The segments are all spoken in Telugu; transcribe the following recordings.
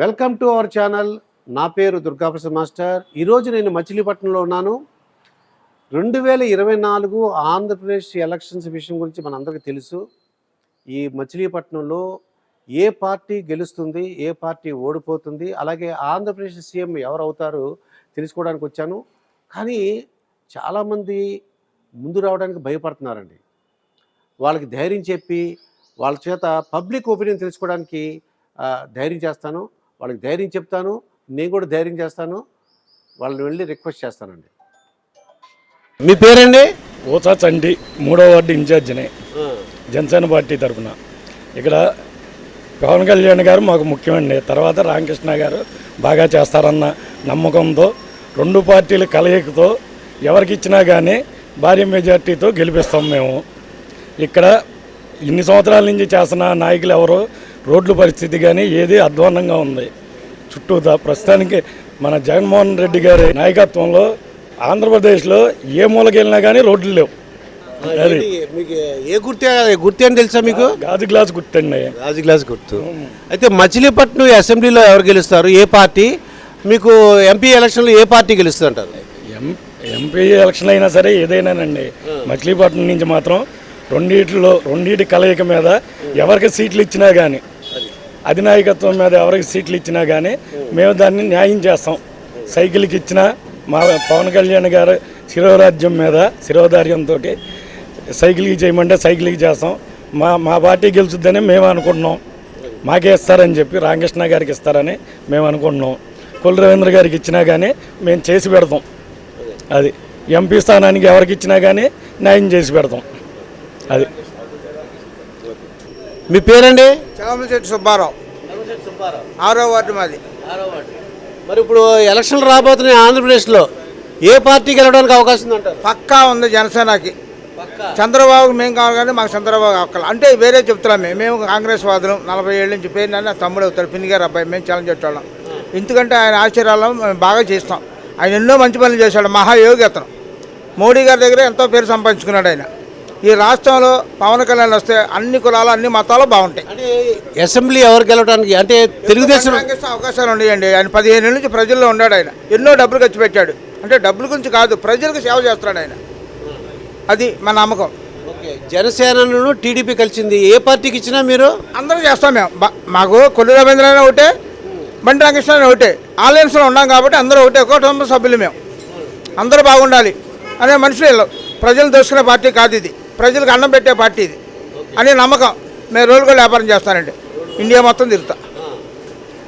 Welcome to our channel. నా పేరు దుర్గాప్రసాద్ మాస్టర్. ఈరోజు నేను మచిలీపట్నంలో ఉన్నాను. 2024 ఆంధ్రప్రదేశ్ ఎలక్షన్స్ విషయం గురించి మనందరికీ తెలుసు. ఈ మచిలీపట్నంలో ఏ పార్టీ గెలుస్తుంది, ఏ పార్టీ ఓడిపోతుంది, అలాగే ఆంధ్రప్రదేశ్ సీఎం ఎవరు అవుతారు తెలుసుకోవడానికి వచ్చాను. కానీ చాలామంది ముందు రావడానికి భయపడుతున్నారండి. వాళ్ళకి ధైర్యం చెప్పి వాళ్ళ చేత పబ్లిక్ ఒపీనియన్ తెలుసుకోవడానికి ధైర్యం చేస్తాను, వాళ్ళకి ధైర్యం చెప్తాను, నేను కూడా ధైర్యం చేస్తాను. వాళ్ళని వెళ్ళి రిక్వెస్ట్ చేస్తానండి. మీ పేరండి? ఓసా చండి 3వ వార్డు ఇన్ఛార్జిని, జనసేన పార్టీ తరఫున. ఇక్కడ పవన్ కళ్యాణ్ గారు మాకు ముఖ్యమండి. తర్వాత రామకృష్ణ గారు బాగా చేస్తారన్న నమ్మకంతో రెండు పార్టీల కలయికతో ఎవరికి ఇచ్చినా కానీ భారీ మెజార్టీతో గెలిపిస్తాం మేము. ఇక్కడ ఇన్ని సంవత్సరాల నుంచి చేస్తున్న నాయకులు ఎవరు, రోడ్ల పరిస్థితి కానీ ఏది అధ్వాన్నంగా ఉంది చుట్టూతా. ప్రస్తుతానికి మన జగన్మోహన్ రెడ్డి గారి నాయకత్వంలో ఆంధ్రప్రదేశ్లో ఏ మూలకి వెళ్ళినా కానీ రోడ్లు లేవు. అది మీకు ఏ గుర్తు అని తెలుసా మీకు? గాజు గ్లాస్ గుర్తండి. గాజు గ్లాస్ గుర్తు. అయితే మచిలీపట్నం అసెంబ్లీలో ఎవరు గెలుస్తారు, ఏ పార్టీ? మీకు ఎంపీ ఎలక్షన్లో ఏ పార్టీ గెలుస్తుంది అంటారు? ఎంపీ ఎలక్షన్ అయినా సరే ఏదైనానండి, మచిలీపట్నం నుంచి మాత్రం రెండింటి కలయిక మీద ఎవరికి సీట్లు ఇచ్చినా కానీ, అధినాయకత్వం మీద ఎవరికి సీట్లు ఇచ్చినా కానీ మేము దాన్ని న్యాయం చేస్తాం. సైకిల్కి ఇచ్చినా మా పవన్ కళ్యాణ్ గారు శిరోరాజ్యం మీద శిరోధార్యంతో సైకిల్కి చేయమంటే సైకిల్కి చేస్తాం. మా పార్టీ గెలుచుద్దని మేము అనుకుంటున్నాం. మాకే ఇస్తారని చెప్పి రామకృష్ణ గారికి ఇస్తారని మేము అనుకుంటున్నాం. కొల్లు రవీంద్ర గారికి ఇచ్చినా కానీ మేము చేసి పెడతాం. అది ఎంపీ స్థానానికి ఎవరికి ఇచ్చినా కానీ న్యాయం చేసి పెడతాం. అది. మీ పేరండి? చలమశెట్టి సుబ్బారావు, 6వ వార్డు మాది. మరి ఇప్పుడు ఎలక్షన్లు రాబోతున్నాయి ఆంధ్రప్రదేశ్లో, ఏ పార్టీ గెలవడానికి అవకాశం ఉందంటారు? పక్కా ఉంది జనసేనకి. చంద్రబాబుకి మేము కావాలి కానీ మాకు చంద్రబాబు అక్కలు అంటే వేరే చెప్తున్నాం. మేము కాంగ్రెస్ వాదులు 40 ఏళ్ళ నుంచి. పేరు నా తమ్ముడు అవుతాడు, పిన్ని గారు అబ్బాయి. మేము ఛాలెంజ్ చేసేవాళ్ళం. ఎందుకంటే ఆయన ఆశ్చర్యాలను మేము బాగా చేస్తాం. ఆయన ఎన్నో మంచి పనులు చేశాడు, మహాయోగి అతను. మోడీ గారి దగ్గర ఎంతో పేరు సంపాదించుకున్నాడు ఆయన. ఈ రాష్ట్రంలో పవన్ కళ్యాణ్ వస్తే అన్ని కులాలు అన్ని మతాలు బాగుంటాయి. అంటే అసెంబ్లీ ఎవరు గెలవడానికి అంటే తెలుగుదేశం అవకాశాలు ఉన్నాయండి. ఆయన 15 ఏళ్ళ నుంచి ప్రజల్లో ఉన్నాడు. ఆయన ఎన్నో డబ్బులు ఖర్చు పెట్టాడు. అంటే డబ్బుల గురించి కాదు, ప్రజలకు సేవ చేస్తున్నాడు ఆయన. అది మా నమ్మకం. జనసేనను టీడీపీ కలిసింది, ఏ పార్టీకి ఇచ్చినా మీరు? అందరూ చేస్తాం మేము. మాకు కొల్లు రవీంద్ర ఒకటే, బండి రామకృష్ణ ఒకటే. ఆలయన్స్లో ఉన్నాం కాబట్టి అందరూ ఒకటే, ఒక కుటుంబ సభ్యులు మేము. అందరూ బాగుండాలి అనే మనుషులు. ప్రజలు దోసుకునే పార్టీ కాదు ఇది, ప్రజలకు అన్నం పెట్టే పార్టీ ఇది అనే నమ్మకం. మేము రోజులు కూడా వ్యాపారం చేస్తానండి, ఇండియా మొత్తం తిరుగుతా.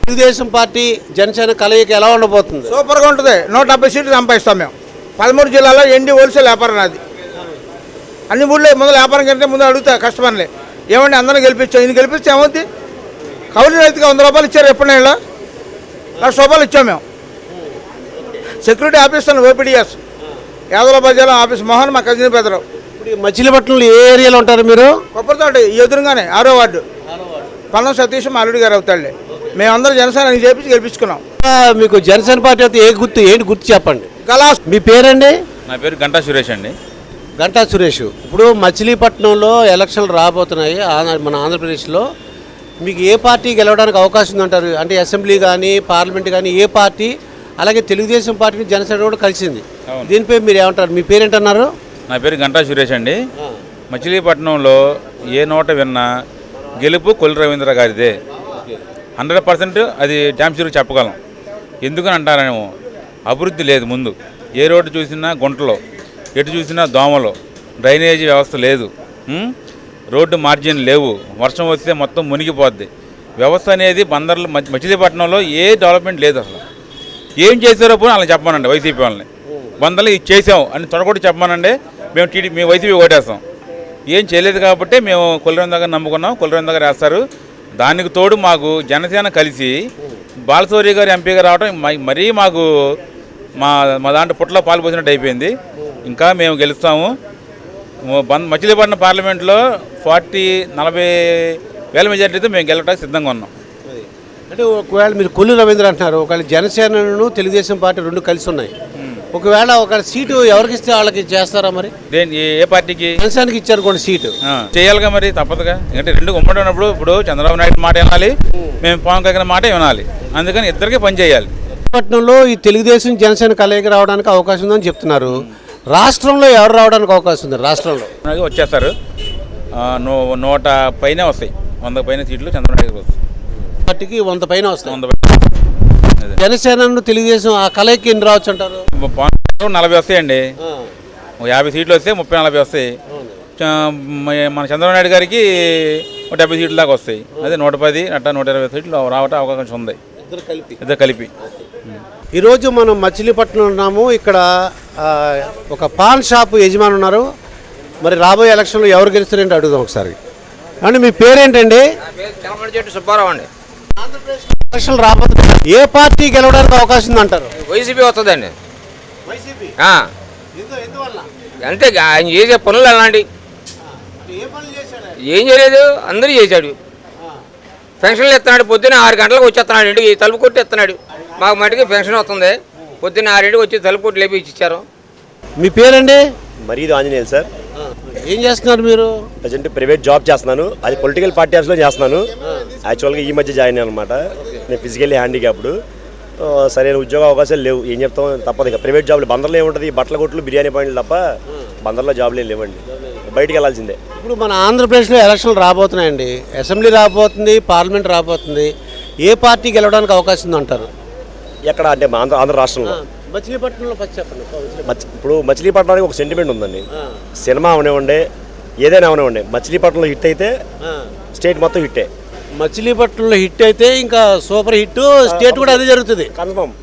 తెలుగుదేశం పార్టీ జనసేన కలయిక ఎలా ఉండబోతుంది? సూపర్గా ఉంటుంది. 170 సీట్లు సంపాదిస్తాం మేము. 13 జిల్లాలో ఎండి హోల్సేల్ వ్యాపారం అది. అన్ని ఊళ్ళో ముందు వ్యాపారం కంటే ముందు అడుగుతా కస్టమర్లే, ఏమండి అందరం గెలిపించాం, ఇది గెలిపిస్తే ఏమవుతుంది? కౌలు రైతుగా 100 రూపాయలు ఇచ్చారు. ఎప్పుడైనా 1,00,000 రూపాయలు ఇచ్చాం మేము. సెక్యూరిటీ ఆఫీసర్ ఓపీడీఎస్ యాదవ బజార్ ఆఫీస్ మోహన్, మా కజిన్ పెద్దరావు. ఇప్పుడు మచిలీపట్నంలో ఏ ఏరియాలో ఉంటారు మీరు? కొబ్బరితోటి ఎదురుగానే 6వ వార్డు. పల్లం సతీష్ మా అల్లుడి గారు అవుతాడులే. మేమందరం జనసేన చేపించి గెలిపించుకున్నాం. మీకు జనసేన పార్టీ అయితే ఏంటి గుర్తు చెప్పండి. గలాస్. మీ పేరండి? నా పేరు గంటా సురేష్ అండి. గంటా సురేష్. ఇప్పుడు మచిలీపట్నంలో ఎలక్షన్లు రాబోతున్నాయి మన ఆంధ్రప్రదేశ్లో. మీకు ఏ పార్టీ గెలవడానికి అవకాశం ఉందంటారు? అంటే అసెంబ్లీ కానీ పార్లమెంట్ కానీ ఏ పార్టీ? అలాగే తెలుగుదేశం పార్టీని జనసేన కూడా కలిసింది. దీనిపై మీరు ఏమంటారు? మీ పేరేంటన్నారు? నా పేరు గంటా సురేష్ అండి. మచిలీపట్నంలో ఏ నోట విన్నా గెలుపు కొల్లు రవీంద్ర గారిదే. 100% అది డ్యామ్ షూర్ చెప్పగలం. ఎందుకని అంటారేమో, అభివృద్ధి లేదు. ముందు ఏ రోడ్డు చూసినా గుంటలో, ఎటు చూసినా దోమలు, డ్రైనేజీ వ్యవస్థ లేదు, రోడ్డు మార్జిన్ లేవు, వర్షం వస్తే మొత్తం మునిగిపోద్ది. వ్యవస్థ అనేది బందర్లు మచిలీపట్నంలో ఏ డెవలప్మెంట్ లేదు. అసలు ఏం చేశారో పోనీ అలా చెప్పమానండి వైసీపీ వాళ్ళని. బందర్లు ఇది చేసాం అని తొడగొట్టి చెప్పమానండి, మేము వైసీపీ ఓటేస్తాం. ఏం చేయలేదు కాబట్టి మేము కొల్లు రవీంద్ర గారు నమ్ముకున్నాం, కొల్లు రవీంద్ర గారు వేస్తారు. దానికి తోడు మాకు జనసేన కలిసి బాలశౌరి గారు ఎంపీగా రావడం మరీ మాకు మా దాంట్లో పుట్టలో పాలు పోసినట్టు అయిపోయింది. ఇంకా మేము గెలుస్తాము. మచిలీపట్నం పార్లమెంట్లో 40-40 వేల మెజార్టీతో మేము గెలవడానికి సిద్ధంగా ఉన్నాం. అంటే ఒకవేళ మీరు కొల్లు రవీంద్ర అంటున్నారు, ఒకవేళ జనసేనను తెలుగుదేశం పార్టీ రెండు కలిసి ఉన్నాయి, ఒకవేళ ఒక సీటు ఎవరికి ఇస్తే వాళ్ళకి చేస్తారా మరి? ఏ పార్టీకి? జనసేనకి ఇచ్చారు కొన్ని సీటు చేయాలిగా మరి, తప్పదుగా. ఎందుకంటే రెండు ఉమ్మడి ఉన్నప్పుడు ఇప్పుడు చంద్రబాబు నాయుడు మాట వినాలి, మేము పవన్ కళ్యాణ్ మాట వినాలి. అందుకని ఇద్దరికి పని చేయాలి. పట్టణంలో ఈ తెలుగుదేశం జనసేన కలయిక రావడానికి అవకాశం ఉందని చెప్తున్నారు. రాష్ట్రంలో ఎవరు రావడానికి అవకాశం ఉంది? రాష్ట్రంలో వచ్చేస్తారు 100 పైనే వస్తాయి, 100 పైన సీట్లు చంద్రబాబు నాయుడు వస్తాయి. పార్టీకి 100 పైన వస్తాయి. 100 పైన. జనసేన తెలుగుదేశం ఆ కలయిక ఎన్ని రావచ్చు అంటారు? 40 వస్తాయండి. 50 సీట్లు వస్తే 30-40 వస్తాయి. మన చంద్రబాబు నాయుడు గారికి 70 సీట్ల దాకా వస్తాయి. అదే 110 అట్లా 120 సీట్లు రావటం అవకాశం ఉంది, ఇద్దరు కలిపి. ఈరోజు మనం మచిలీపట్నం ఉన్నాము. ఇక్కడ ఒక పాన్ షాప్ యజమాని ఉన్నారు. మరి రాబోయే ఎలక్షన్లో ఎవరు గెలుస్తారంటే అడుగుదాం ఒకసారి. అంటే మీ పేరేంటండి? సుబ్బారావు అండి. ఎలక్షన్లు రాబోతుంది, ఏ పార్టీ గెలవడానికి అవకాశం ఉంది అంటారు? వైసీపీ వస్తుందండి. అంతే, ఆయన చేసే పనులు అలాంటి ఏం చేయలేదు, అందరూ చేశాడు. పెన్షన్లు ఇస్తున్నాడు, పొద్దున్న 6 గంటలకు వచ్చేస్తున్నాడు, ఇంటికి తలుపు కొట్టి ఇస్తున్నాడు. మాకు మటుకి పెన్షన్ వస్తుంది, పొద్దున్న 6 వచ్చి తలుపు కొట్టి లేపి ఇచ్చారు. మీ పేరండి? మరీదు ఆంజనేయులు సార్. ఏం చేస్తున్నారు మీరు? ప్రజెంట్ ప్రైవేట్ జాబ్ చేస్తున్నాను, అది పొలిటికల్ పార్టీ ఆఫీస్లో చేస్తున్నాను. యాక్చువల్గా ఈ మధ్య జాయిన్ అయ్యాను అనమాట. నేను ఫిజికల్లీ హ్యాండిక్యాప్డ్, సరైన ఉద్యోగ అవకాశాలు లేవు. ఏం చెప్తాం, తప్పదు. ఇక ప్రైవేట్ జాబ్లు బందర్లో ఏముంటుంది, బట్టల కొట్లు బిర్యానీ పాయింట్లు తప్ప బందర్లో జాబ్లు ఏం లేవండి, బయటికి వెళ్ళాల్సిందే. ఇప్పుడు మన ఆంధ్రప్రదేశ్లో ఎలక్షన్లు రాబోతున్నాయండి. అసెంబ్లీ రాబోతుంది, పార్లమెంట్ రాబోతుంది. ఏ పార్టీ గెలవడానికి అవకాశం ఉంది అంటారు? ఎక్కడ అంటే ఆంధ్ర రాష్ట్రంలో మచిలీపట్నంలో ఫస్ట్ చెప్పండి. ఇప్పుడు మచిలీపట్నానికి ఒక సెంటిమెంట్ ఉందండి. సినిమా అవనివ్వండి, ఏదైనా అవనివ్వండి, మచిలీపట్నంలో హిట్ అయితే స్టేట్ మొత్తం హిట్టే. మచిలీపట్నంలో హిట్ అయితే ఇంకా సూపర్ హిట్, స్టేట్ కూడా అదే జరుగుతుంది కన్ఫర్మ్.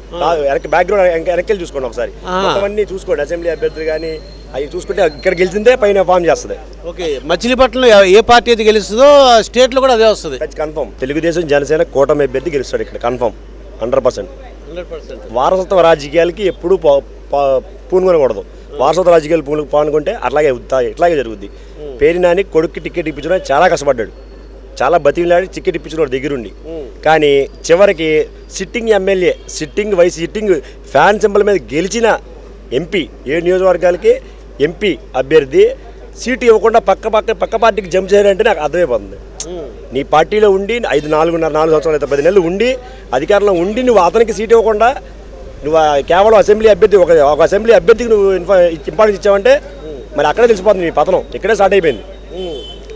బ్యాక్గ్రౌండ్ వెనక్కి చూసుకోండి ఒకసారి, అవన్నీ చూసుకోండి. అసెంబ్లీ అభ్యర్థులు కానీ అవి చూసుకుంటే ఇక్కడ గెలిచిందే పైన ఫామ్ చేస్తుంది. ఓకే, మచిలీపట్నంలో ఏ పార్టీ అయితే గెలుస్తుందో స్టేట్లో కూడా అదే వస్తుంది కన్ఫర్మ్. తెలుగుదేశం జనసేన కూటమి అభ్యర్థి గెలుస్తాడు ఇక్కడ కన్ఫర్మ్ 100%. వారసత్వ రాజకీయాలకి ఎప్పుడూ పూనుకొనకూడదు. వారసత్వ రాజకీయాలు పాల్గొంటే ఇట్లాగే జరుగుద్ది. పేరు నాని కొడుక్కి టికెట్ ఇప్పించడానికి చాలా కష్టపడ్డాడు, చాలా బతిలాడి టికెట్ ఇప్పించిన దగ్గరుండి. కానీ చివరికి sitting MLA, sitting vice sitting fan symbol మీద గెలిచిన ఎంపీ, 7 నియోజకవర్గాలకి ఎంపీ అభ్యర్థి సీటు ఇవ్వకుండా పక్క పార్టీకి జంప్ చేయాలంటే నాకు అర్థమైపోతుంది. నీ పార్టీలో ఉండి 4 సంవత్సరాలు అయితే 10 నెలలు ఉండి అధికారంలో ఉండి నువ్వు అతనికి సీట్ ఇవ్వకుండా నువ్వు కేవలం అసెంబ్లీ అభ్యర్థి ఒక అసెంబ్లీ అభ్యర్థికి నువ్వు ఇంపార్టెన్స్ ఇచ్చావంటే మరి అక్కడే తెలిసిపోతుంది నీ పతనం. ఇక్కడే స్టార్ట్ అయిపోయింది.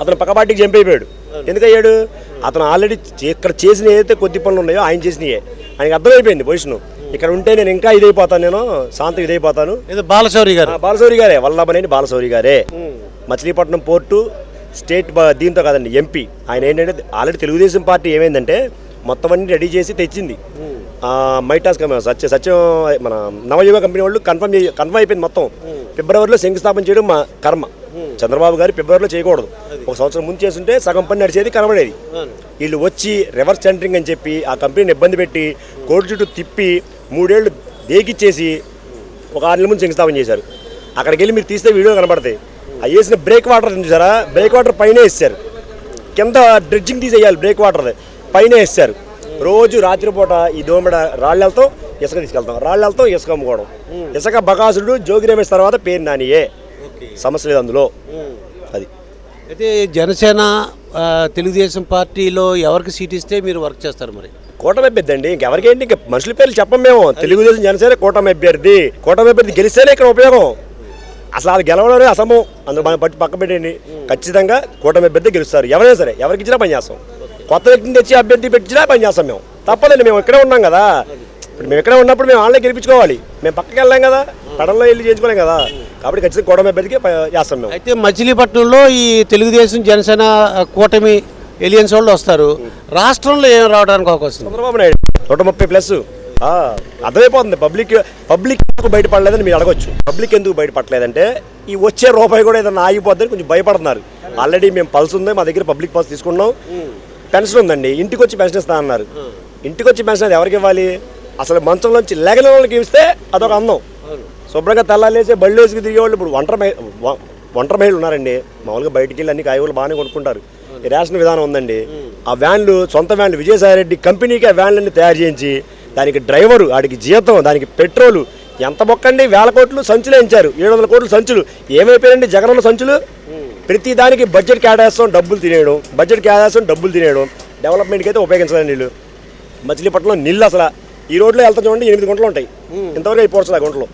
అతను పక్క పార్టీకి జంప్ అయిపోయాడు. ఎందుకయ్యాడు? అతను ఆల్రెడీ ఇక్కడ చేసిన ఏదైతే కొద్ది పనులు ఉన్నాయో ఆయన చేసినయే ఆయనకి అర్థమైపోయింది పొజిషన్. ఇక్కడ ఉంటే నేను ఇంకా ఇదైపోతాను, నేను శాంతి ఇదైపోతాను. బాలశౌరి గారే, వల్లభనేని బాలశౌరి గారే. మచిలీపట్నం పోర్టు స్టేట్ దీంతో కాదండి, ఎంపీ ఆయన. ఏంటంటే ఆల్రెడీ తెలుగుదేశం పార్టీ ఏమైందంటే మొత్తం అన్ని రెడీ చేసి తెచ్చింది. మైటాస్ సత్యం మన నవయుగ కంపెనీ వాళ్ళు కన్ఫర్మ్ అయిపోయింది మొత్తం. ఫిబ్రవరిలో శంకుస్థాపన చేయడం మా కర్మ. చంద్రబాబు గారు ఫిబ్రవరిలో చేయకూడదు, 1 సంవత్సరం ముందు చేస్తుంటే సగం పని నడిచేది, కనబడేది. వీళ్ళు వచ్చి రివర్స్ టెండరింగ్ అని చెప్పి ఆ కంపెనీని ఇబ్బంది పెట్టి కోర్టు చుట్టూ తిప్పి 3 ఏళ్ళు దేకిచ్చేసి ఒక 6 నెలల ముందు శంకుస్థాపన చేశారు. అక్కడికి వెళ్ళి మీరు తీస్తే వీడియో కనబడతాయి. అవి వేసిన బ్రేక్ వాటర్ చూసారా, బ్రేక్ వాటర్ పైన వేస్తారు, కింద డ్రెడ్జింగ్ తీసేయాలి, బ్రేక్ వాటర్ పైన వేస్తారు. రోజు రాత్రిపూట ఈ దోమడ రాళ్ళతో ఇసుక తీసుకెళ్తాం, రాళ్ళతో ఇసుక అమ్ముకోవడం. ఇసుక బకాసుడు జోగి రమేష్ తర్వాత పేరు నానియే, సమస్య లేదు అందులో. అది అయితే జనసేన తెలుగుదేశం పార్టీలో ఎవరికి సీట్ ఇస్తే మీరు వర్క్ చేస్తారు? మరి కూటమి అభ్యర్థి అండి, ఇంకెవరికేంటి, ఇంకా మనుషుల పేర్లు చెప్పం మేము. తెలుగుదేశం జనసేన కూటమి అభ్యర్థి గెలిస్తేనే ఇక్కడ ఉపయోగం. అసలు అది గెలవడమే అసమం, అందులో మనం పక్క పెట్టండి. ఖచ్చితంగా కూటమి అభ్యర్థి గెలుస్తారు. ఎవరైనా సరే, ఎవరికి ఇచ్చినా పని చేస్తాం. కొత్త వ్యక్తిని తెచ్చి అభ్యర్థి పెట్టించినా పని చేస్తాం మేము. తప్పదండి, మేము ఇక్కడే ఉన్నాం కదా. ఇప్పుడు మేము ఇక్కడే ఉన్నప్పుడు మేము ఆన్లైన్ గెలిపించుకోవాలి. మేము పక్కకి వెళ్ళాం కదా, పడంలో వెళ్ళి చేయించుకోలేం కదా. కాబట్టి ఖచ్చితంగా కూటమి అభ్యర్థికి చేస్తాం మేము. అయితే మచిలీపట్నంలో ఈ తెలుగుదేశం జనసేన కూటమి ఎలియన్స్ వాళ్ళు వస్తారు. రాష్ట్రంలో ఏం రావడానికి అవకాశం? చంద్రబాబు నాయుడు 130+. అర్థమైపోతుంది. పబ్లిక్ ఎందుకు బయటపడలేదని మీరు అడగొచ్చు. పబ్లిక్ ఎందుకు బయటపడలేదంటే ఈ వచ్చే రూపాయి కూడా ఏదైనా ఆగిపోద్దని కొంచెం భయపడుతున్నారు. ఆల్రెడీ మేము పల్స్ ఉంది, మా దగ్గర పబ్లిక్ పల్స్ తీసుకున్నాం. పెన్షన్ ఉందండి, ఇంటికి వచ్చి పెన్షన్ ఇస్తా అన్నారు. ఇంటికి వచ్చి పెన్షన్ అది ఎవరికి ఇవ్వాలి? అసలు మంచంలోంచి లేగని వాళ్ళకి ఇస్తే అదొక అందం. శుభ్రంగా తెల్లాలేసి బళ్ళు వేసుకు తిరిగేవాళ్ళు ఇప్పుడు ఒంటరి మహిళలు ఉన్నారండి. మామూలుగా బయటికి వెళ్ళి అన్ని కాయగూరలు బాగానే కొనుక్కుంటారు. ఈ రేషన్ విధానం ఉందండి. ఆ వ్యాన్లు సొంత వ్యాన్లు విజయసాయిరెడ్డి కంపెనీకి ఆ వ్యాన్లన్నీ తయారు చేయించి దానికి డ్రైవరు, వాడికి జీతం, దానికి పెట్రోలు ఎంత బొక్కండి, వేల కోట్లు సంచులు వేయించారు, 700 కోట్లు సంచులు. ఏమైపోయారండి జగనన్న సంచులు? ప్రతి దానికి బడ్జెట్ కేటాయిస్తాం, డబ్బులు తినేయడం, బడ్జెట్ కేటాయిస్తాం, డబ్బులు తినేయడం. డెవలప్మెంట్కి అయితే ఉపయోగించలేదు నీళ్ళు. మచిలీపట్నంలో నీళ్ళు అసలు ఈ రోడ్లో వెళ్తా చూడండి 8 గుంటలు ఉంటాయి, ఇంతవరకు అయిపోవచ్చు ఆ గుంటలో.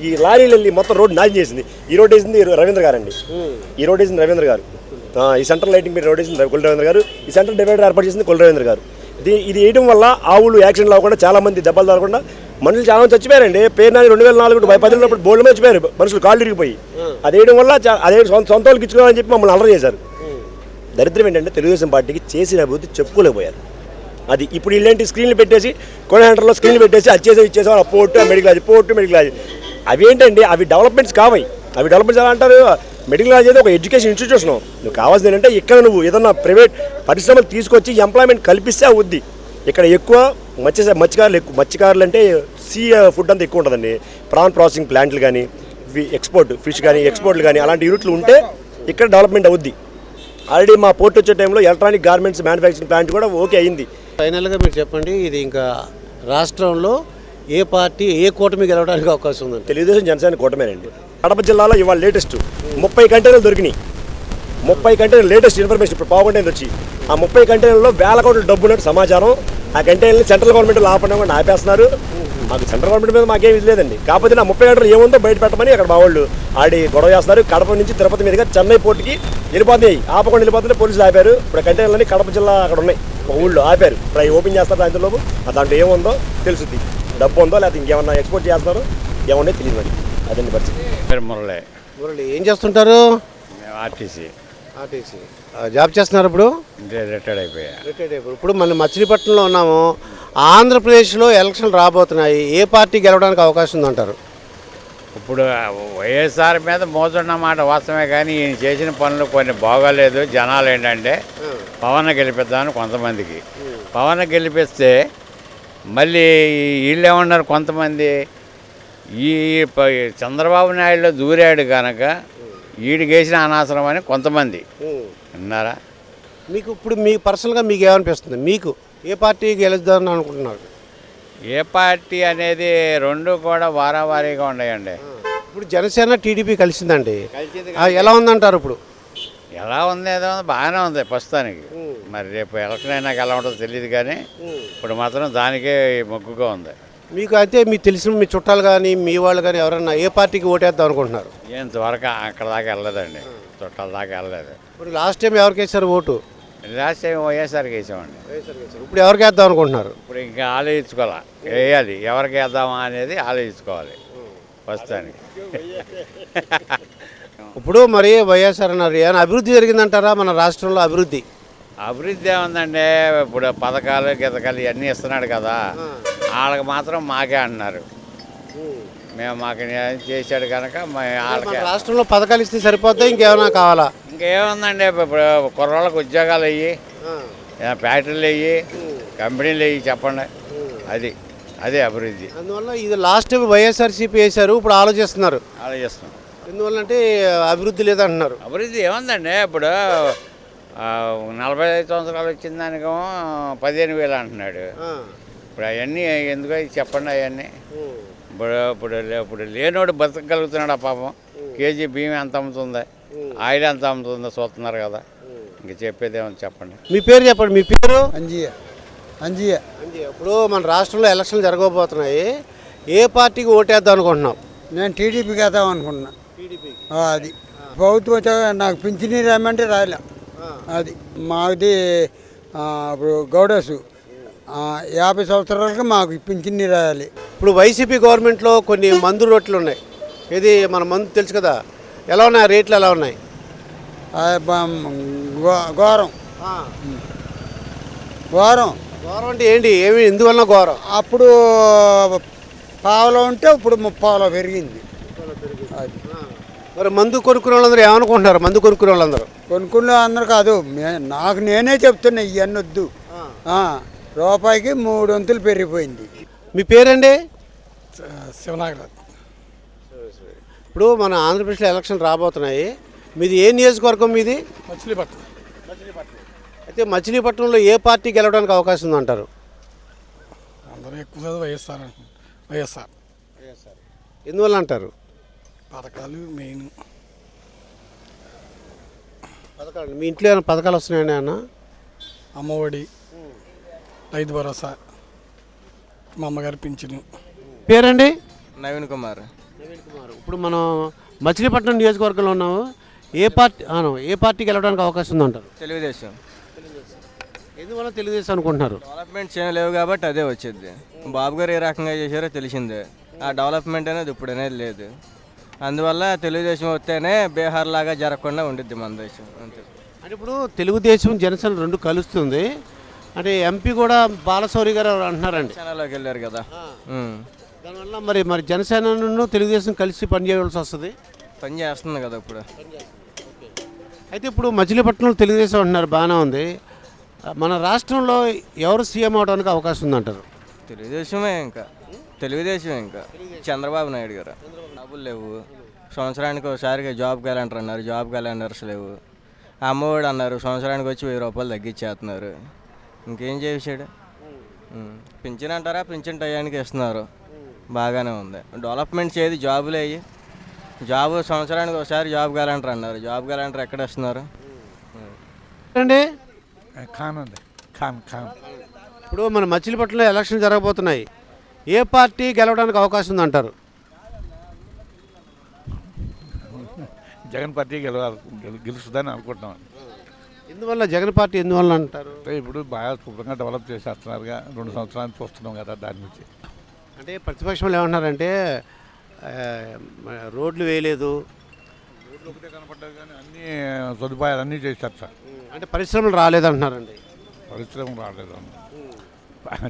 ఈ లారీలు వెళ్ళి మొత్తం రోడ్డు నాశనం చేసింది. ఈ రోడ్ వేసింది రవీంద్ర గారు అండి, ఈ రోడ్ వేసింది రవీంద్ర గారు. ఈ సెంట్రల్ లైటింగ్ మీద రోడ్ వేసింది కొల్లు రవీంద్ర గారు, ఈ సెంట్రల్ డివైడర్ ఏర్పాటు చేసింది కొల్లు రవీంద్ర గారు. ఇది వేయడం వల్ల ఆవులు యాక్సిడెంట్లు అవ్వకుండా, చాలా మంది దెబ్బలు తగలకుండా మనుషులు చాలా మంది చచ్చిపోయారండి. పేరు నాని 2004 10 బోల్డ్ మీద చచ్చిపోయారు మనుషులు, కాళ్ళు ఇరిగిపోయి. అది వేయడం వల్ల అదే సొంత వాళ్ళకి ఇచ్చుకోవాలని చెప్పి మమ్మల్ని అల్లరి చేశారు. దరిద్రం ఏంటంటే తెలుగుదేశం పార్టీకి చేసిన అభివృద్ధి చెప్పుకోలేకపోయారు. అది ఇప్పుడు ఇలాంటి స్క్రీన్లు పెట్టేసి కొన్ని సెంటర్లో స్క్రీన్లు పెట్టేసి అది ఇచ్చేసాం, పోర్టు మెడికల్ కాలేజ్ అవి ఏంటండి? అవి డెవలప్మెంట్స్ కావాలి. అవి డెవలప్మెంట్స్ ఎలా అంటారు? మెడికల్ కాలేజ్ అనేది ఒక ఎడ్యుకేషన్ ఇన్స్టిట్యూషన్. నువ్వు కావాల్సింది ఏంటంటే ఇక్కడ నువ్వు ఏదన్నా ప్రైవేట్ పరిశ్రమలు తీసుకొచ్చి ఎంప్లాయ్మెంట్ కల్పిస్తే అవుద్ది. ఇక్కడ ఎక్కువ మత్స్యకారులు అంటే సీ ఫుడ్ అంతా ఎక్కువ ఉంటుందండి. ప్రాన్ ప్రాసెసింగ్ ప్లాంట్లు కానీ, ఎక్స్పోర్ట్ ఫిష్ కానీ, ఎక్స్పోర్ట్లు కానీ అలాంటి యూనిట్లు ఉంటే ఇక్కడ డెవలప్మెంట్ అవుద్ది. ఆల్రెడీ మా పోర్ట్ వచ్చే టైంలో ఎలక్ట్రానిక్ గార్మెంట్స్ మ్యానుఫ్యాక్చరింగ్ ప్లాంట్ కూడా ఓకే అయింది. ఫైనల్గా మీరు చెప్పండి, ఇది ఇంకా రాష్ట్రంలో ఏ పార్టీ ఏ కూటమి గెలవడానికి అవకాశం ఉందండి? తెలుగుదేశం జనసేన కూటమేనండి. కడప జిల్లాలో ఇవాళ లేటెస్ట్ 30 కంటైనర్లు దొరికినాయి. 30 కంటైనర్ లేటెస్ట్ ఇన్ఫర్మేషన్ ఇప్పుడు పావుగంట వచ్చి ఆ 30 కంటైనర్లో వేల కోట్ల డబ్బు ఉన్నట్టు సమాచారం. ఆ కంటైనర్ని సెంట్రల్ గవర్నమెంట్ ఆపడం కూడా ఆపేస్తున్నారు. మాకు సెంట్రల్ గవర్నమెంట్ మీద మాకేం ఇది లేదండి. కాకపోతే నా 30 కంటైనర్లు ఏముందో బయట పెట్టమని అక్కడ మా వాళ్ళు ఆడి గొడవ చేస్తున్నారు. కడప నుంచి తిరుపతి మీదుగా చెన్నై పోర్టుకి వెళ్ళిపోతున్నాయి, ఆపకుండా వెళ్ళిపోతుంటే పోలీసులు ఆపారు. ఇప్పుడు కంటైనర్లని కడప జిల్లా అక్కడ ఉన్నాయి, ఒక ఊళ్ళో ఆపారు. ఇప్పుడు అవి ఓపెన్ చేస్తారు సాయంత్రంలోపు. దాంట్లో ఏముందో తెలుసుద్ది, డబ్బు ఉందో లేకపోతే ఇంకేమన్నా ఎక్స్పోర్ట్ చేస్తారో ఏమన్నా తెలియదు మరి. అదండి పరిస్థితి. మురళి ఏం చేస్తుంటారు? ఆర్టీసీ జాబ్ చేస్తున్నారు ఇప్పుడు? రిటైర్డ్ అయిపోయా. ఇప్పుడు మనం మచిలీపట్నంలో ఉన్నాము. ఆంధ్రప్రదేశ్లో ఎలక్షన్లు రాబోతున్నాయి. ఏ పార్టీ గెలవడానికి అవకాశం ఉందంటారు? ఇప్పుడు వైఎస్ఆర్ మీద మోతున్న మాట వాస్తవమే, కానీ ఈయన చేసిన పనులు కొన్ని బాగోలేదు. జనాలు ఏంటంటే పవన్ గెలిపిద్దామని కొంతమందికి, పవన్ గెలిపిస్తే మళ్ళీ వీళ్ళు ఏమన్నారు కొంతమంది, ఈ చంద్రబాబు నాయుడులో దూరాడు కనుక ఈడికేసిన అనవసరం అని కొంతమంది విన్నారా. మీకు ఇప్పుడు మీ పర్సనల్గా మీకు ఏమనిపిస్తుంది? మీకు ఏ పార్టీ గెలుద్దామని అనుకుంటున్నారు? ఏ పార్టీ అనేది రెండు కూడా వారావారీగా ఉన్నాయండి. ఇప్పుడు జనసేన టీడీపీ కలిసిందండి, ఎలా ఉందంటారు? ఇప్పుడు ఎలా ఉంది, ఏదో బాగానే ఉంది ప్రస్తుతానికి. మరి రేపు ఎలక్షన్ అయినాక ఎలా ఉంటుందో తెలియదు, కానీ ఇప్పుడు మాత్రం దానికే మొగ్గుగా ఉంది. మీకు అయితే మీకు తెలిసిన మీ చుట్టాలు కానీ మీ వాళ్ళు కానీ ఎవరన్నా ఏ పార్టీకి ఓటేద్దాం అనుకుంటున్నారు? ఇంతవరకు అక్కడ దాకా వెళ్ళలేదండి, చుట్టాల దాకా వెళ్ళలేదు. ఇప్పుడు లాస్ట్ టైం ఎవరికి వేశారు ఓటు? లాస్ట్ టైం వైఎస్ఆర్కి వేసామండి. ఇప్పుడు ఎవరికి వేద్దాం అనుకుంటున్నారు? ఇప్పుడు ఇంకా ఆలోచించుకోవాలా, వేయాలి ఎవరికి వేద్దామా అనేది ఆలోచించుకోవాలి ప్రస్తుతానికి. ఇప్పుడు మరి వైఎస్ఆర్ అన్నారు, ఏమైనా అభివృద్ధి జరిగిందంటారా మన రాష్ట్రంలో? అభివృద్ధి ఏముందండి, ఇప్పుడు పథకాలు గితకాలు ఇవన్నీ ఇస్తున్నాడు కదా, వాళ్ళకి మాత్రం మాకే అంటున్నారు. మేము మాకు చేశాడు కనుక వాళ్ళకి రాష్ట్రంలో పథకాలు ఇస్తే సరిపోతే ఇంకేమైనా కావాలా? ఇంకేముందండి, ఇప్పుడు కుర్రోళ్ళకి ఉద్యోగాలు అయ్యి, ఫ్యాక్టరీలు అయ్యి, కంపెనీలు అయ్యి చెప్పండి. అదే అభివృద్ధి. అందువల్ల ఇది లాస్ట్ టైం వైఎస్ఆర్సీపీ వేశారు, ఇప్పుడు ఆలోచిస్తున్నాం. ఎందువల్లంటే అభివృద్ధి లేదంటున్నారు. అభివృద్ధి ఏముందండి, ఇప్పుడు 45 సంవత్సరాలు వచ్చిన దానికేమో 15,000 అంటున్నాడు. ఇప్పుడు అవన్నీ ఎందుకో చెప్పండి. అవన్నీ ఇప్పుడు లేనోడు బతకగలుగుతున్నాడు. ఆ పాపం కేజీ బియ్యం ఎంత అమ్ముతుంది, ఆయిల్ ఎంత అమ్ముతుందో చూస్తున్నారు కదా. ఇంక చెప్పేది ఏమో చెప్పండి. మీ పేరు చెప్పండి. మీ పేరు? అంజియా. ఇప్పుడు మన రాష్ట్రంలో ఎలక్షన్లు జరగబోతున్నాయి. ఏ పార్టీకి ఓటేద్దాం అనుకుంటున్నాం? నేను టీడీపీకి వేద్దాం అనుకుంటున్నా. అది ప్రభుత్వం నాకు పింఛనీ రామంటే రాయలే. అది మాది ఇప్పుడు గౌడసు 50 సంవత్సరాలకి మాకు పింఛనీ రాయాలి. ఇప్పుడు వైసీపీ గవర్నమెంట్లో కొన్ని మందు రేట్లు ఉన్నాయి. ఇది మన మందు తెలుసు కదా, ఎలా ఉన్నాయి రేట్లు? ఎలా ఉన్నాయి? ఘోరం. ఘోరం అంటే ఏంటి? ఎందువల్ల ఘోరం? అప్పుడు పావులో ఉంటే ఇప్పుడు 30 పెరిగింది. అది మరి మందు కొనుక్కునే వాళ్ళందరూ ఏమనుకుంటున్నారు? మందు కొనుక్కునే వాళ్ళందరూ అందరూ కాదు, నాకు నేనే చెప్తున్నా ఇవన్నీ వద్దు. రూపాయికి 3 వంతులు పెరిగిపోయింది. మీ పేరండి? శివనాగరాజ్. ఇప్పుడు మన ఆంధ్రప్రదేశ్లో ఎలక్షన్ రాబోతున్నాయి. మీది ఏ నియోజకవర్గం? మీది మచిలీపట్నం. అయితే మచిలీపట్నంలో ఏ పార్టీ గెలవడానికి అవకాశం ఉందంటారు? అందరూ ఎక్కువ వైఎస్ఆర్. ఎందువల్ల అంటారు? పథకాలు మెయిన్. పథకాలు మీ ఇంట్లో ఏమైనా పథకాలు వస్తున్నాయని అన్న? అమ్మఒడి, రైతు భరోసా, మా అమ్మగారి పింఛను. పేరండి? నవీన్ కుమార్. ఇప్పుడు మనం మచిలీపట్నం నియోజకవర్గంలో ఉన్నాము. ఏ పార్టీకి వెళ్ళడానికి అవకాశం ఉందంటారు? తెలుగుదేశం. ఎందువల్ల తెలుగుదేశం అనుకుంటున్నారు? డెవలప్మెంట్స్ ఏం లేవు కాబట్టి అదే వచ్చింది. బాబు గారు ఏ రకంగా చేశారో తెలిసిందే. ఆ డెవలప్మెంట్ అనేది ఇప్పుడు అనేది లేదు. అందువల్ల తెలుగుదేశం వస్తేనే బీహార్ లాగా జరగకుండా ఉండిద్ది మన దేశం అంతే. అంటే ఇప్పుడు తెలుగుదేశం జనసేన రెండు కలుస్తుంది అంటే ఎంపీ కూడా బాలశౌరి గారు అంటున్నారండి. జనాల్లోకి వెళ్ళారు కదా. దానివల్ల మరి జనసేనను తెలుగుదేశం కలిసి పనిచేయవలసి వస్తుంది. పని చేస్తుంది కదా ఇప్పుడు. అయితే ఇప్పుడు మచిలీపట్నంలో తెలుగుదేశం అంటున్నారు, బాగానే ఉంది. మన రాష్ట్రంలో ఎవరు సీఎం అవడానికి అవకాశం ఉందంటారు? తెలుగుదేశమే ఇంకా చంద్రబాబు నాయుడు గారు. డబ్బులు లేవు. సంవత్సరానికి ఒకసారిగా జాబ్ క్యాలెండర్ అన్నారు, జాబ్ క్యాలెండర్స్ లేవు. అమ్మఒడి అన్నారు, సంవత్సరానికి వచ్చి 1000 రూపాయలు తగ్గించేస్తున్నారు. ఇంకేం చేసాడు? పింఛన్ అంటారా, పింఛన్ టయానికి ఇస్తున్నారు, బాగానే ఉంది. డెవలప్మెంట్స్ ఏది? జాబులు అయ్యి జాబు సంవత్సరానికి ఒకసారి జాబ్ క్యాలెండర్ అన్నారు, జాబ్ క్యాలెండర్ ఎక్కడ ఇస్తున్నారు? అండి ఖాన్ ఇప్పుడు మన మచిలీపట్నంలో ఎలక్షన్ జరగబోతున్నాయి. ఏ పార్టీ గెలవడానికి అవకాశం ఉందంటారు? జగన్ పార్టీ గెలుస్తుందని అనుకుంటున్నాం. ఎందువల్ల జగన్ పార్టీ ఎందువల్ల అంటారు? అంటే ఇప్పుడు బాగా శుభ్రంగా డెవలప్ చేసేస్తున్నారుగా, 2 సంవత్సరాలు చూస్తున్నాం కదా దాని నుంచి. అంటే ప్రతిపక్షంలో ఏమంటున్నారంటే రోడ్లు వేయలేదు, రోడ్లు ఒకటే కనపడ్డారు కానీ అన్ని సదుపాయాలు అన్నీ చేశారు సార్. అంటే పరిశ్రమలు రాలేదంటున్నారండి. పరిశ్రమ రాలేదు.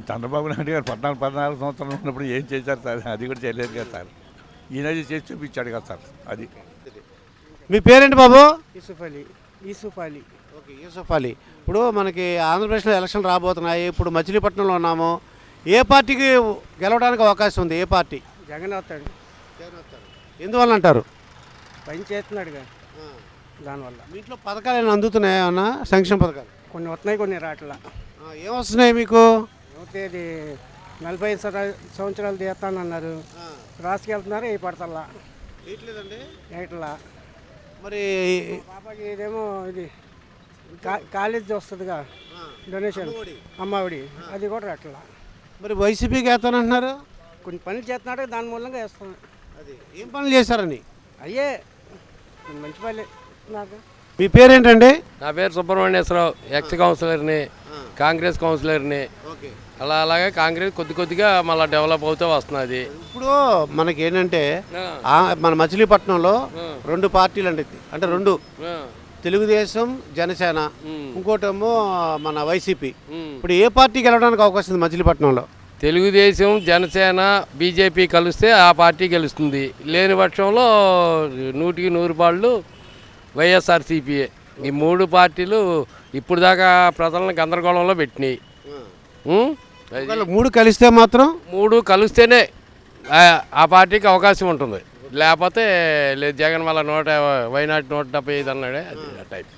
చంద్రబాబు నాయుడు గారు 14 సంవత్సరాలు ఉన్నప్పుడు ఏం చేశారు సార్? అది కూడా చేయలేదు కదా సార్. ఈయన చేసి చూపించాడు కదా సార్. అది. మీ పేరేంటి బాబు? యూసుఫ్ అలీ. ఓకే, యూసుఫ్ అలీ. ఇప్పుడు మనకి ఆంధ్రప్రదేశ్లో ఎలక్షన్ రాబోతున్నాయి. ఇప్పుడు మచిలీపట్నంలో ఉన్నాము. ఏ పార్టీకి గెలవడానికి అవకాశం ఉంది? ఏ పార్టీ? జగన్ అవుతాడు. ఎందువల్ల అంటారు? పని చేస్తున్నాడుగా, దానివల్ల. మీ ఇంట్లో పథకాలు ఏమైనా అందుతున్నాయా? ఏమన్నా సంక్షేమ పథకాలు? కొన్ని వస్తున్నాయి, కొన్ని రాట్లా. ఏమొస్తున్నాయి మీకు? ఇది 45 సంవత్సరాలు తీస్తానన్నారు, రాసుకెళ్తున్నారు. ఏ పడతల్లా ఏట్లా మరి పాపకి ఇదేమో ఇది కాలేజ్ వస్తుందిగా డొనేషన్, అమ్మఒడి, అది కూడా రాట్లా. మరి వైసీపీకి వేస్తానంటున్నారు. కొన్ని పనులు చేస్తున్నాడు, దాని మూలంగా వేస్తాను. అది ఏం పనులు చేశారని? అయ్యే మంచి పనులు నాకు. మీ పేరేంటండి? నా పేరు సుబ్రహ్మణ్యేశ్వరరావు. ఎక్స్ కౌన్సిలర్ని, కాంగ్రెస్ కౌన్సిలర్ని. అలాగే కాంగ్రెస్ కొద్దిగా మళ్ళీ డెవలప్ అవుతూ వస్తున్నది. ఇప్పుడు మనకి ఏంటంటే మన మచిలీపట్నంలో 2 పార్టీలు అండి. అంటే 2, తెలుగుదేశం, జనసేన, ఇంకోటేమో మన వైసీపీ. ఇప్పుడు ఏ పార్టీకి వెళ్ళడానికి అవకాశం ఉంది మచిలీపట్నంలో? తెలుగుదేశం, జనసేన, బీజేపీ కలిస్తే ఆ పార్టీ గెలుస్తుంది. లేని పక్షంలో 100కి 100 పాళ్ళు వైఎస్ఆర్సీపీఏ. ఈ 3 పార్టీలు ఇప్పుడు దాకా ప్రజలను గందరగోళంలో పెట్టినాయి. 3 కలిస్తే మాత్రం 3 కలిస్తేనే ఆ పార్టీకి అవకాశం ఉంటుంది. లేకపోతే లేదు, జగన్ వల్ల 175 అన్నాడే, అది ఆ టైప్.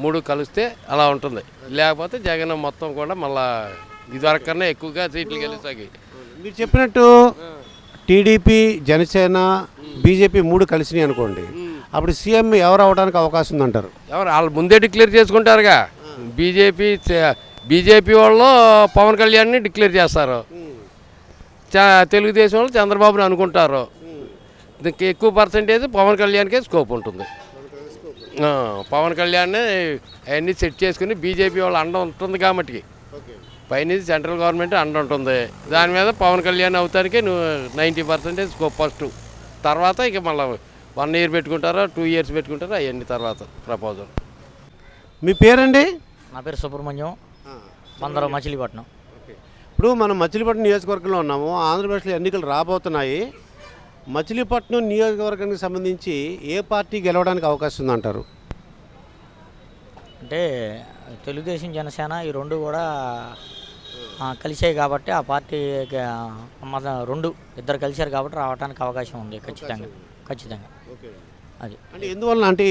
3 కలిస్తే అలా ఉంటుంది. లేకపోతే జగన్ మొత్తం కూడా మళ్ళా ఇదివరకు కన్నా ఎక్కువగా సీట్లు గెలుస్తాయి. మీరు చెప్పినట్టు టీడీపీ, జనసేన, బీజేపీ 3 కలిసినాయి అనుకోండి, అప్పుడు సీఎం ఎవరు అవడానికి అవకాశం ఉందంటారు? ఎవరు వాళ్ళు ముందే డిక్లేర్ చేసుకుంటారుగా. బీజేపీ వాళ్ళు పవన్ కళ్యాణ్ని డిక్లేర్ చేస్తారు, తెలుగుదేశం వాళ్ళు చంద్రబాబుని అనుకుంటారు. ఎక్కువ పర్సెంటేజ్ పవన్ కళ్యాణ్కే స్కోప్ ఉంటుంది. పవన్ కళ్యాణ్ని అవన్నీ సెట్ చేసుకుని బీజేపీ వాళ్ళు అండ ఉంటుంది కాబట్టి, పైనుంచి సెంట్రల్ గవర్నమెంట్ అండ ఉంటుంది. దాని మీద పవన్ కళ్యాణ్ అవుతానికి 90% స్కోప్ ఫస్ట్. తర్వాత ఇక మళ్ళీ 1 ఇయర్ పెట్టుకుంటారా, 2 ఇయర్స్ పెట్టుకుంటారా, అవన్నీ తర్వాత ప్రపోజల్. మీ పేరండి? నా పేరు సుబ్రహ్మణ్యం, మందరం, మచిలీపట్నం. ఇప్పుడు మనం మచిలీపట్నం నియోజకవర్గంలో ఉన్నాము. ఆంధ్రప్రదేశ్లో ఎన్నికలు రాబోతున్నాయి. మచిలీపట్నం నియోజకవర్గానికి సంబంధించి ఏ పార్టీ గెలవడానికి అవకాశం ఉందంటారు? అంటే తెలుగుదేశం, జనసేన ఈ 2 కూడా కలిసాయి కాబట్టి ఆ పార్టీ 2 ఇద్దరు కలిశారు కాబట్టి రావడానికి అవకాశం ఉంది ఖచ్చితంగా. అది అంటే ఎందువల్ల అంటే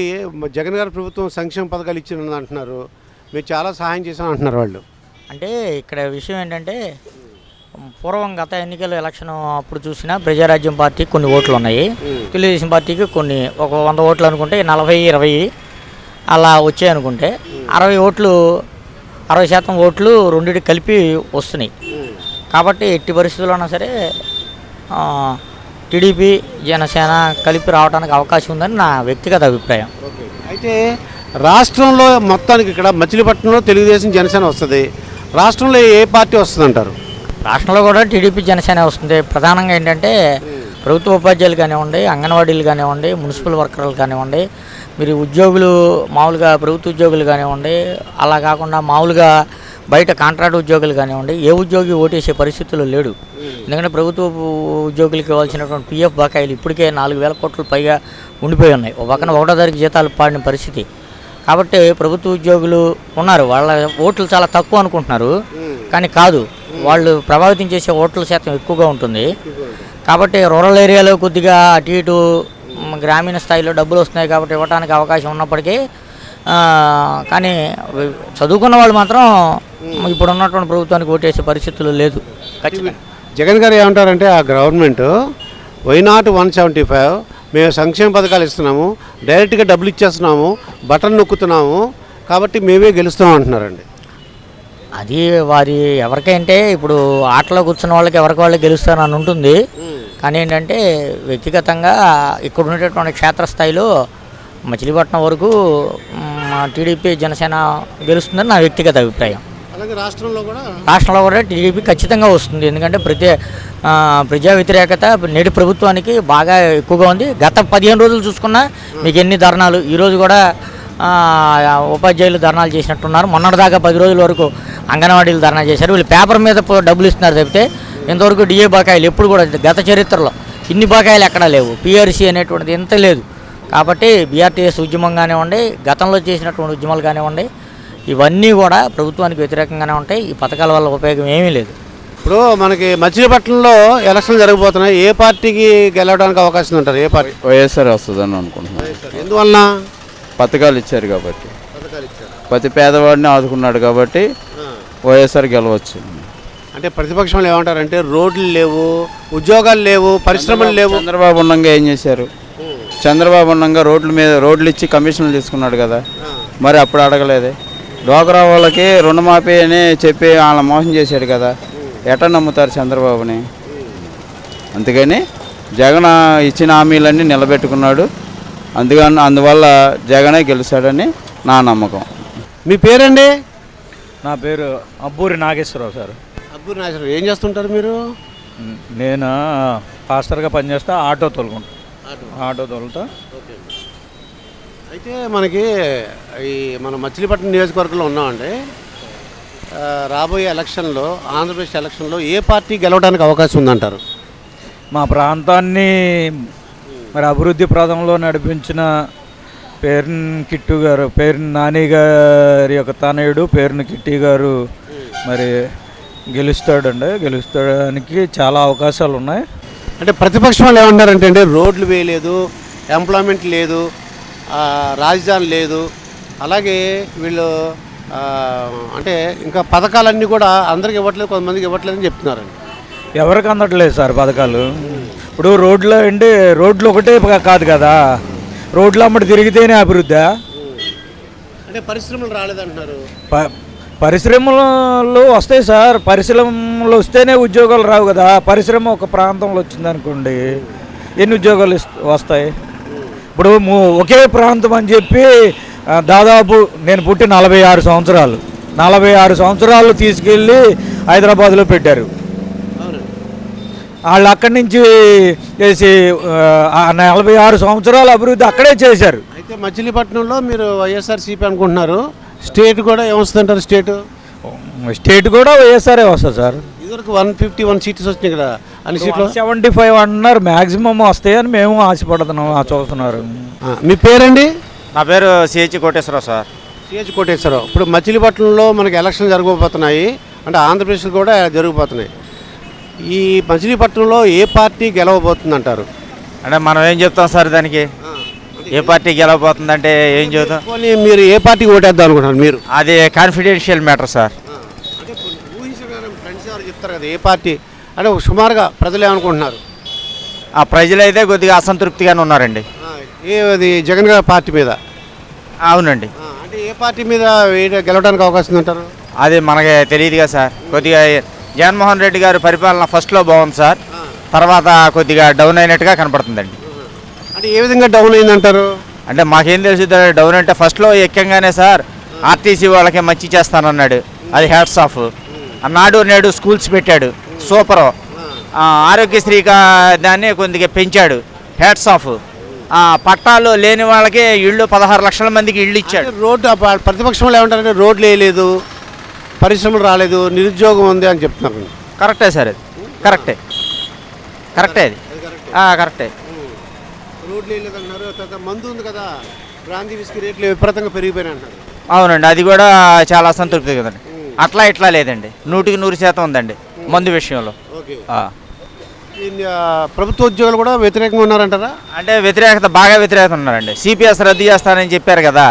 జగన్ గారి ప్రభుత్వం సంక్షేమ పథకాలు ఇచ్చిందని అంటున్నారు, మీరు చాలా సహాయం చేసాం అంటున్నారు వాళ్ళు. అంటే ఇక్కడ విషయం ఏంటంటే పూర్వం గత ఎన్నికల ఎలక్షన్ అప్పుడు చూసినా ప్రజారాజ్యం పార్టీకి కొన్ని ఓట్లు ఉన్నాయి, తెలుగుదేశం పార్టీకి కొన్ని ఒక 100 ఓట్లు అనుకుంటే 40-20 అలా వచ్చాయి అనుకుంటే 60% ఓట్లు రెండింటికి కలిపి వస్తున్నాయి. కాబట్టి ఎట్టి పరిస్థితుల్లోనా సరే టీడీపీ జనసేన కలిపి రావడానికి అవకాశం ఉందని నా వ్యక్తిగత అభిప్రాయం. అయితే రాష్ట్రంలో మొత్తానికి ఇక్కడ మచిలీపట్నంలో తెలుగుదేశం జనసేన వస్తుంది, రాష్ట్రంలో ఏ పార్టీ వస్తుంది అంటారు? రాష్ట్రంలో కూడా టీడీపీ జనసేన వస్తుంది. ప్రధానంగా ఏంటంటే ప్రభుత్వ ఉపాధ్యాయులు కానివ్వండి, అంగన్వాడీలు కానివ్వండి, మున్సిపల్ వర్కర్లు కానివ్వండి, మీరు ఉద్యోగులు మామూలుగా ప్రభుత్వ ఉద్యోగులు కానివ్వండి, అలా కాకుండా మామూలుగా బయట కాంట్రాక్ట్ ఉద్యోగులు కానివ్వండి, ఏ ఉద్యోగి ఓటేసే పరిస్థితుల్లో లేడు. ఎందుకంటే ప్రభుత్వ ఉద్యోగులకు ఇవ్వాల్సినటువంటి పిఎఫ్ బకాయిలు ఇప్పటికే 4,000 కోట్ల పైగా ఉండిపోయి ఉన్నాయి. ఒక పక్కన 1వ తారీఖు జీతాలు పాడిన పరిస్థితి. కాబట్టి ప్రభుత్వ ఉద్యోగులు ఉన్నారు, వాళ్ళ ఓట్లు చాలా తక్కువ అనుకుంటున్నారు, కానీ కాదు, వాళ్ళు ప్రభావితం చేసే ఓట్ల శాతం ఎక్కువగా ఉంటుంది. కాబట్టి రూరల్ ఏరియాలో కొద్దిగా అటు ఇటు గ్రామీణ స్థాయిలో డబ్బులు వస్తున్నాయి కాబట్టి ఇవ్వడానికి అవకాశం ఉన్నప్పటికీ కానీ చదువుకున్న వాళ్ళు మాత్రం ఇప్పుడు ఉన్నటువంటి ప్రభుత్వానికి ఓటేసే పరిస్థితులు లేదు. జగన్ గారు ఏమంటారంటే ఆ గవర్నమెంట్ వై నాట్ 175 మేము సంక్షేమ పథకాలు ఇస్తున్నాము, డైరెక్ట్గా డబ్బులు ఇచ్చేస్తున్నాము, బటన్ నొక్కుతున్నాము, కాబట్టి మేమే గెలుస్తాం అంటున్నారండి. అది వారి ఎవరికంటే ఇప్పుడు ఆటలో కూర్చున్న వాళ్ళకి ఎవరికి వాళ్ళు గెలుస్తారని ఉంటుంది. కానీ ఏంటంటే వ్యక్తిగతంగా ఇక్కడ ఉండేటటువంటి క్షేత్రస్థాయిలో మచిలీపట్నం వరకు టీడీపీ జనసేన గెలుస్తుందని నా వ్యక్తిగత అభిప్రాయం. అలాగే రాష్ట్రంలో కూడా టీడీపీ ఖచ్చితంగా వస్తుంది. ఎందుకంటే ప్రజా వ్యతిరేకత నేటి ప్రభుత్వానికి బాగా ఎక్కువగా ఉంది. గత 15 రోజులు చూసుకున్నా మీకు ఎన్ని ధర్నాలు, ఈరోజు కూడా ఉపాధ్యాయులు ధర్నాలు చేసినట్టున్నారు. మొన్నటిదాకా 10 రోజుల వరకు అంగన్వాడీలు ధర్నా చేశారు. వీళ్ళు పేపర్ మీద డబ్బులు ఇస్తున్నారు తప్పితే ఇంతవరకు డిఏ బకాయిలు ఎప్పుడు కూడా గత చరిత్రలో ఇన్ని బకాయిలు ఎక్కడా లేవు. పిఆర్సీ అనేటువంటిది ఎంత లేదు. కాబట్టి బీఆర్టీఎస్ ఉద్యమం కానివ్వండి, గతంలో చేసినటువంటి ఉద్యమాలు కానివ్వండి, ఇవన్నీ కూడా ప్రభుత్వానికి వ్యతిరేకంగానే ఉంటాయి. ఈ పథకాల వల్ల ఉపయోగం ఏమీ లేదు. ఇప్పుడు మనకి మచిలీపట్నంలో ఎలక్షన్లు జరగబోతున్నాయి, ఏ పార్టీకి గెలవడానికి అవకాశం ఉంటారు? ఏ పార్టీ? వైఎస్ఆర్ వస్తుందని అనుకుంటున్నాను. ఎందువల్ల? పథకాలు ఇచ్చారు కాబట్టి, ప్రతి పేదవాడిని ఆదుకున్నాడు కాబట్టి వైఎస్ఆర్ గెలవచ్చు. అంటే ప్రతిపక్షంలో ఏమంటారంటే రోడ్లు లేవు, ఉద్యోగాలు లేవు, పరిశ్రమలు లేవు. చంద్రబాబు ఉన్నంగా ఏం చేశారు? చంద్రబాబు ఉన్నంగా రోడ్లు ఇచ్చి కమిషన్లు తీసుకున్నాడు కదా, మరి అప్పుడు అడగలేదే. డ్వాక్రా వాళ్ళకి రుణమాఫీ అని చెప్పి వాళ్ళ మోసం చేశాడు కదా, ఎట్లా నమ్ముతారు చంద్రబాబుని? అందుకని జగన్ ఇచ్చిన హామీలన్నీ నిలబెట్టుకున్నాడు. అందువల్ల జగనే గెలుస్తాడని నా నమ్మకం. మీ పేరండి? నా పేరు అబ్బూరి నాగేశ్వరరావు సార్. అబ్బూరి నాగేశ్వరరావు, ఏం చేస్తుంటారు మీరు? నేను పాస్టర్గా పనిచేస్తా, ఆటో తోలుతా. అయితే మనకి మన మచిలీపట్నం నియోజకవర్గంలో ఉన్నామండి. రాబోయే ఎలక్షన్లో, ఆంధ్రప్రదేశ్ ఎలక్షన్లో ఏ పార్టీ గెలవడానికి అవకాశం ఉందంటారు? మా ప్రాంతాన్ని మరి అభివృద్ధి ప్రదంలో నడిపించిన పేరుని కిట్టు గారు, పేరుని నాని గారి యొక్క తనయుడు పేరుని కిట్టి గారు మరి గెలుస్తాడానికి చాలా అవకాశాలు ఉన్నాయి. అంటే ప్రతిపక్షం వాళ్ళు ఏమన్నారంటే అంటే రోడ్లు వేయలేదు, ఎంప్లాయ్మెంట్ లేదు, రాజధాని లేదు, అలాగే వీళ్ళు అంటే ఇంకా పథకాలన్నీ కూడా అందరికి ఇవ్వట్లేదు, కొంతమందికి ఇవ్వట్లేదని చెప్తున్నారండి. ఎవరికి అందట్లేదు సార్ పథకాలు. ఇప్పుడు రోడ్లు ఒకటే కాదు కదా, రోడ్లు అమ్మటి తిరిగితేనే అభివృద్ధి. అంటే పరిశ్రమలు రాలేదంటున్నారు. పరిశ్రమలు వస్తాయి సార్, పరిశ్రమలు వస్తేనే ఉద్యోగాలు రావు కదా. పరిశ్రమ ఒక ప్రాంతంలో వచ్చిందనుకోండి, ఎన్ని ఉద్యోగాలు వస్తాయి? ఇప్పుడు ఒకే ప్రాంతం అని చెప్పి దాదాపు నేను పుట్టి 46 సంవత్సరాలు, 46 సంవత్సరాలు తీసుకెళ్ళి హైదరాబాద్లో పెట్టారు. వాళ్ళు అక్కడి నుంచి చేసి 46 సంవత్సరాల అభివృద్ధి అక్కడే చేశారు. అయితే మచిలీపట్నంలో మీరు వైఎస్ఆర్సీపీ అనుకుంటున్నారు, స్టేట్ కూడా ఏమొస్తుందంటారు? స్టేట్ కూడా వైఎస్ఆర్ఏ వస్తుంది సార్. ఇదివరకు 151 సీట్స్ వచ్చినాయి కదా, అన్ని సీట్లు 75 అంటున్నారు, మ్యాక్సిమం వస్తాయని మేము ఆశపడుతున్నాం, చూస్తున్నారు. మీ పేరండి? నా పేరు CH Koteswararao sir. CH Koteswararao. ఇప్పుడు మచిలీపట్నంలో మనకి ఎలక్షన్ జరగబోతున్నాయి, అంటే ఆంధ్రప్రదేశ్లో కూడా జరగబోతున్నాయి. ఈ మచిలీపట్నంలో ఏ పార్టీ గెలవబోతుంది అంటారు? అంటే మనం ఏం చెప్తాం సార్ దానికి? ఏ పార్టీ గెలవబోతుంది అంటే ఏం చెబుతాం? మీరు ఏ పార్టీకి ఓటేద్దాం అనుకుంటున్నారు మీరు? అది కాన్ఫిడెన్షియల్ మ్యాటర్ సార్. చెప్తారు కదా ఏ పార్టీ అంటే సుమారుగా ప్రజలు ఏమనుకుంటున్నారు? ఆ ప్రజలైతే కొద్దిగా అసంతృప్తిగానే ఉన్నారండి. అది జగన్ గారి పార్టీ మీద? అవునండి. అంటే ఏ పార్టీ మీద గెలవడానికి అవకాశం ఉందంటారు? అది మనకి తెలియదుగా సార్. కొద్దిగా జగన్మోహన్ రెడ్డి గారి పరిపాలన ఫస్ట్లో బాగుంది సార్, తర్వాత కొద్దిగా డౌన్ అయినట్టుగా కనపడుతుందండి. అంటే ఏ విధంగా డౌన్ అయిందంటారు? అంటే మాకేం తెలుసు డౌన్ అంటే ఫస్ట్లో ఎక్కంగానే సార్ ఆర్టీసీ వాళ్ళకి మంచి చేస్తానన్నాడు, అది హ్యాట్స్ ఆఫ్. నాడు నేడు స్కూల్స్ పెట్టాడు, సూపరు. ఆరోగ్యశ్రీ దాన్ని కొద్దిగా పెంచాడు, హ్యాట్స్ ఆఫ్. పట్టాలు లేని వాళ్ళకి ఇళ్ళు 16 లక్షల మందికి ఇళ్ళు ఇచ్చాడు. రోడ్డు ప్రతిపక్షంలో ఏమంటారంటే రోడ్లు వేయలేదు, పరిశ్రమలు రాలేదు, నిరుద్యోగం ఉంది అని చెప్తున్నారు. కరెక్టే సార్, అది కరెక్టే, కరెక్టే, అది కరెక్టే. రోడ్లు వేయలేదు అంటున్నారు. తర్వాత మందు ఉంది కదా, బ్రాందీ విస్కీ రేట్లు విపరీతంగా పెరిగిపోయినాయి అంటారు. అవునండి, అది కూడా చాలా అసంతృప్తి కదండి. అట్లా ఇట్లా లేదండి, 100% ఉందండి మందు విషయంలో. ప్రభుత్వ ఉద్యోగులు కూడా వ్యతిరేకంగా ఉన్నారంటారా? అంటే బాగా వ్యతిరేకత ఉన్నారండి. సిపిఎస్ రద్దు చేస్తానని చెప్పారు కదా,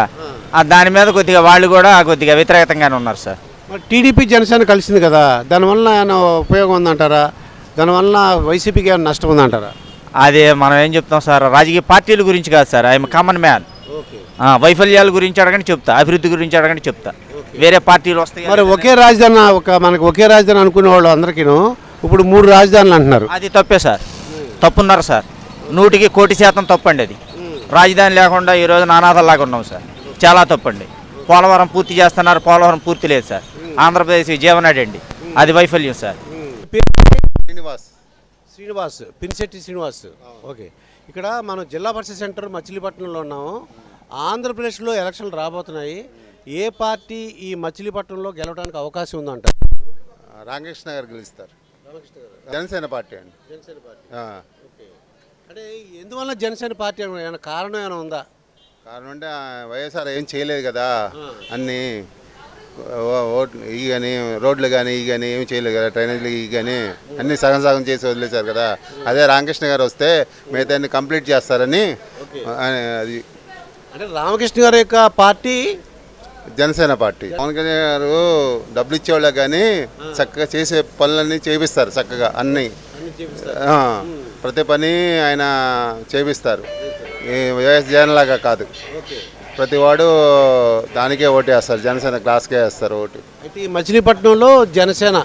దాని మీద కొద్దిగా వాళ్ళు కూడా కొద్దిగా వ్యతిరేకంగానే ఉన్నారు సార్. మరి టీడీపీ జనసేన కలిసింది కదా, దానివల్ల ఏమైనా ఉపయోగం ఉందంటారా? దానివల్ల వైసీపీకి ఏమైనా నష్టం ఉందంటారా? అదే మనం ఏం చెప్తాం సార్, రాజకీయ పార్టీల గురించి కాదు సార్, ఐఎమ్ కామన్ మ్యాన్. వైఫల్యాల గురించి అడగండి చెప్తా, అభివృద్ధి గురించి అడగండి చెప్తా. వేరే పార్టీలు వస్తాయి. మరి మనకి ఒకే రాజధాని అనుకునే వాళ్ళు అందరికీను ఇప్పుడు 3 రాజధానులు అంటున్నారు. అది తప్పే సార్, తప్పున్నారు సార్, 100% తప్పండి. అది రాజధాని లేకుండా ఈరోజు నానాథల్లాగా ఉన్నాం సార్, చాలా తప్పండి. పోలవరం పూర్తి చేస్తున్నారు, పోలవరం పూర్తి లేదు సార్. ఆంధ్రప్రదేశ్ జీవనాడి అండి, అది వైఫల్యం సార్. శ్రీనివాస్, పినిశెట్టి శ్రీనివాస్. ఓకే, ఇక్కడ మనం జిల్లా పరిషత్ సెంటర్ మచిలీపట్నంలో ఉన్నాము. ఆంధ్రప్రదేశ్లో ఎలక్షన్లు రాబోతున్నాయి. ఏ పార్టీ ఈ మచిలీపట్నంలో గెలవడానికి అవకాశం ఉందంట? రామకృష్ణ గారు గెలుస్తారు. జనసేన పార్టీ అండి. జనసేన పార్టీ. అంటే ఎందువల్ల జనసేన పార్టీ ఏమైనా కారణం ఏమైనా ఉందా? కారణం అంటే వైఎస్ఆర్ ఏం చేయలేదు కదా, అన్నీ ఓట్లు ఇవి కానీ రోడ్లు కానీ ఇవి కానీ ఏమి చేయలేదు కదా, డ్రైనేజ్లు ఇవి కానీ అన్నీ సగం సగం చేసి వదిలేశారు కదా. అదే రామకృష్ణ గారు వస్తే మిగతా కంప్లీట్ చేస్తారని. అది అంటే రామకృష్ణ గారి యొక్క పార్టీ జనసేన పార్టీ. పవన్ కళ్యాణ్ గారు డబ్బులు ఇచ్చేవాళ్ళే కానీ చక్కగా చేసే పనులన్నీ చేపిస్తారు, చక్కగా అన్నీ ప్రతి పని ఆయన చేపిస్తారు. వైఎస్ జగన్ లాగా కాదు, ప్రతి వాడు దానికే ఓటు వేస్తారు, జనసేన క్లాస్కే వేస్తారు ఓటు. అయితే ఈ మచిలీపట్నంలో జనసేన